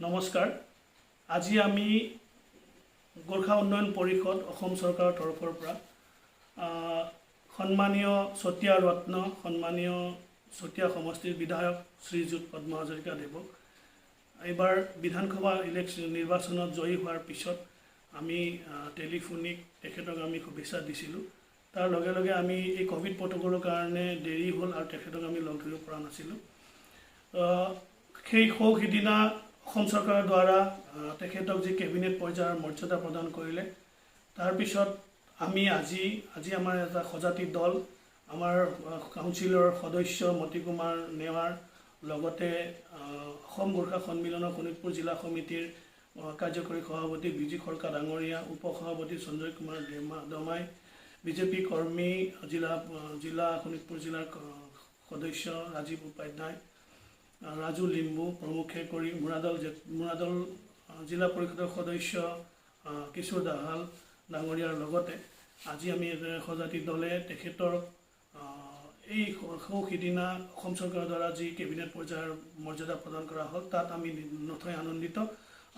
নমস্কাৰ। আজি আমি গোৰ্খা উন্নয়ন পৰিষদ অসম চৰকাৰৰ তৰফৰ পৰা সন্মানীয় চতিয়া ৰত্ন সন্মানীয় চতিয়া সমষ্টিৰ বিধায়ক শ্ৰীযুত পদ্ম হাজৰিকা দেৱক এইবাৰ বিধানসভা নিৰ্বাচনত জয়ী হোৱাৰ পিছত আমি টেলিফোনিক তেখেতক আমি শুভেচ্ছা দিছিলোঁ। তাৰ লগে লগে আমি এই কোভিড প্ৰটোকলৰ কাৰণে দেৰি হ'ল আৰু তেখেতক আমি লগ ধৰিব পৰা নাছিলোঁ। সেই সিদিনা অসম চৰকাৰৰ দ্বাৰা তেখেতক যি কেবিনেট পৰ্যায়ৰ মৰ্যাদা প্ৰদান কৰিলে, তাৰপিছত আমি আজি আমাৰ এটা সজাতি দল, আমাৰ কাউন্সিলৰ সদস্য মতি কুমাৰ নেৱাৰ লগতে অসম গোৰ্খা সন্মিলনৰ শোণিতপুৰ জিলা সমিতিৰ কাৰ্যকৰী সভাপতি বিজি খৰকা ডাঙৰীয়া, উপ সভাপতি সঞ্জয় কুমাৰ দমাই, বিজেপি কৰ্মী জিলা শোণিতপুৰ জিলাৰ সদস্য ৰাজীৱ উপাধ্যায়, ৰাজু লিম্বু প্ৰমুখে কৰি মুৰাদল জিলা পৰিষদৰ সদস্য কিশোৰ দাহাল ডাঙৰীয়াৰ লগতে আজি আমি সজাতি দলে তেখেতৰ এই সিদিনা অসম চৰকাৰৰ দ্বাৰা যি কেবিনেট পৰ্যায়ৰ মৰ্যাদা প্ৰদান কৰা হ'ল তাত আমি নথৈ আনন্দিত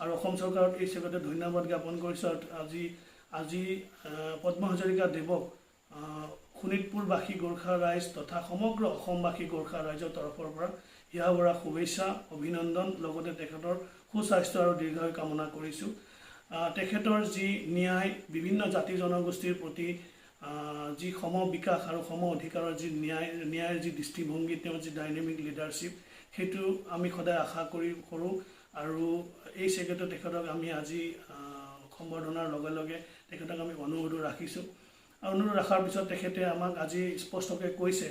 আৰু অসম চৰকাৰক এই চেগতে ধন্যবাদ জ্ঞাপন কৰিছোঁ। আজি পদ্ম হাজৰিকা দেৱক শোণিতপুৰবাসী গোৰ্খা ৰাইজ তথা সমগ্ৰ অসমবাসী গোৰ্খা ৰাইজৰ তৰফৰ পৰা হিয়াভৰা শুভেচ্ছা অভিনন্দন লগতে তেখেতৰ সুস্বাস্থ্য আৰু দীৰ্ঘায়ু কামনা কৰিছোঁ। তেখেতৰ যি ন্যায়, বিভিন্ন জাতি জনগোষ্ঠীৰ প্ৰতি যি সম বিকাশ আৰু সম অধিকাৰৰ যি ন্যায়ৰ যি দৃষ্টিভংগী, তেওঁৰ যি ডাইনামিক লিডাৰশ্বিপ, সেইটো আমি সদায় আশা কৰোঁ আৰু এই চেগতে তেখেতক আমি আজি সম্বৰ্ধনাৰ লগে লগে তেখেতক আমি অনুৰোধ ৰাখিছোঁ। অনুৰোধ ৰখাৰ পিছত তেখেতে আমাক আজি স্পষ্টকৈ কৈছে,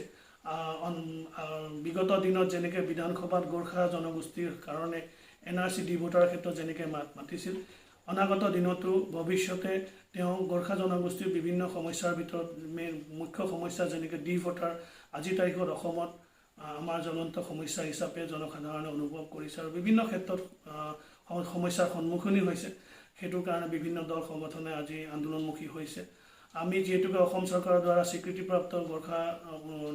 বিগত দিনত যেনেকৈ বিধানসভাত গোৰ্খা জনগোষ্ঠীৰ কাৰণে NRC দি ভোটাৰ ক্ষেত্ৰত যেনেকৈ মাতিছিল, অনাগত দিনতো ভৱিষ্যতে তেওঁ গোৰ্খা জনগোষ্ঠীৰ বিভিন্ন সমস্যাৰ ভিতৰত মুখ্য সমস্যা যেনেকৈ ডি ভোটাৰ আজিৰ তাৰিখত অসমত আমাৰ জ্বলন্ত সমস্যা হিচাপে জনসাধাৰণে অনুভৱ কৰিছে আৰু বিভিন্ন ক্ষেত্ৰত সমস্যাৰ সন্মুখীন হৈছে। সেইটোৰ কাৰণে বিভিন্ন দল সংগঠনে আজি আন্দোলনমুখী হৈছে। আমি যিহেতুকে অসম চৰকাৰৰ দ্বাৰা স্বীকৃতিপ্ৰাপ্ত গোৰ্খা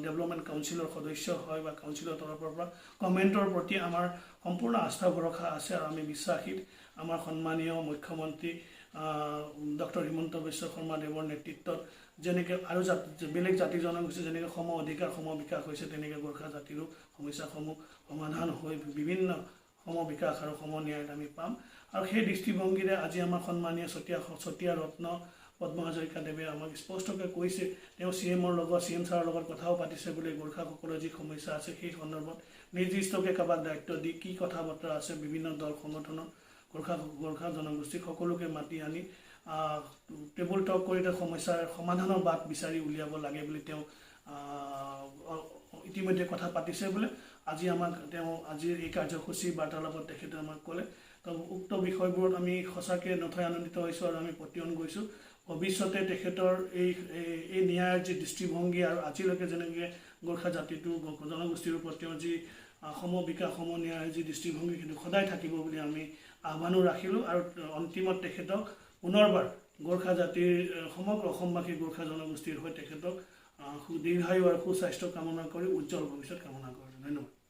ডেভেলপমেণ্ট কাউন্সিলৰ সদস্য হয় বা কাউন্সিলৰ তৰফৰ পৰা গভৰ্ণমেণ্টৰ প্ৰতি আমাৰ সম্পূৰ্ণ আস্থা ভৰসা আছে আৰু আমি বিশ্বাসী আমাৰ সন্মানীয় মুখ্যমন্ত্ৰী ডক্টৰ হিমন্ত বিশ্ব শৰ্মা দেৱৰ নেতৃত্বত যেনেকৈ আৰু বেলেগ জাতি জনগোষ্ঠী যেনেকৈ সম অধিকাৰ সম বিকাশ হৈছে, তেনেকৈ গোৰ্খা জাতিৰো সমস্যাসমূহ সমাধান হৈ বিভিন্ন সম বিকাশ আৰু সম ন্যায়ত আমি পাম। আৰু সেই দৃষ্টিভংগীৰে আজি আমাৰ সন্মানীয় চতিয়া ৰত্ন পদ্ম হাজৰিকা দেৱে আমাক স্পষ্টকৈ কৈছে, তেওঁ CM ছাৰৰ লগত কথাও পাতিছে বোলে গোৰ্খাসকলৰ যি সমস্যা আছে সেই সন্দৰ্ভত নিৰ্দিষ্টকৈ কাৰোবাক দায়িত্ব দি কি কথা বতৰা আছে বিভিন্ন দল সংগঠনৰ গোৰ্খা জনগোষ্ঠীক সকলোকে মাতি আনি টেবুল টক কৰি তেওঁ সমস্যাৰ সমাধানৰ বাট বিচাৰি উলিয়াব লাগে বুলি তেওঁ ইতিমধ্যে কথা পাতিছে বোলে। তেওঁ আজিৰ এই কাৰ্যসূচী বাৰ্তালাপত তেখেতে আমাক ক'লে। তো উক্ত বিষয়বোৰত আমি সঁচাকৈ নথৈ আনন্দিত হৈছোঁ আৰু আমি পতিয়ন গৈছোঁ। ভৱিষ্যতে তেখেতৰ এই ন্যায়ৰ যি দৃষ্টিভংগী আৰু আজিলৈকে যেনেকৈ গোৰ্খা জাতিটো জনগোষ্ঠীৰ ওপৰত তেওঁৰ যি সম বিকাশ সম ন্যায়ৰ যি দৃষ্টিভংগী সেইটো সদায় থাকিব বুলি আমি আহ্বানো ৰাখিলোঁ আৰু অন্তিমত তেখেতক পুনৰবাৰ গোৰ্খা জাতিৰ সমগ্ৰ অসমবাসী গোৰ্খা জনগোষ্ঠীৰ হৈ তেখেতক দীৰ্ঘায়ু আৰু সুস্বাস্থ্য কামনা কৰি উজ্জ্বল ভৱিষ্যত কামনা কৰিলোঁ। ধন্যবাদ।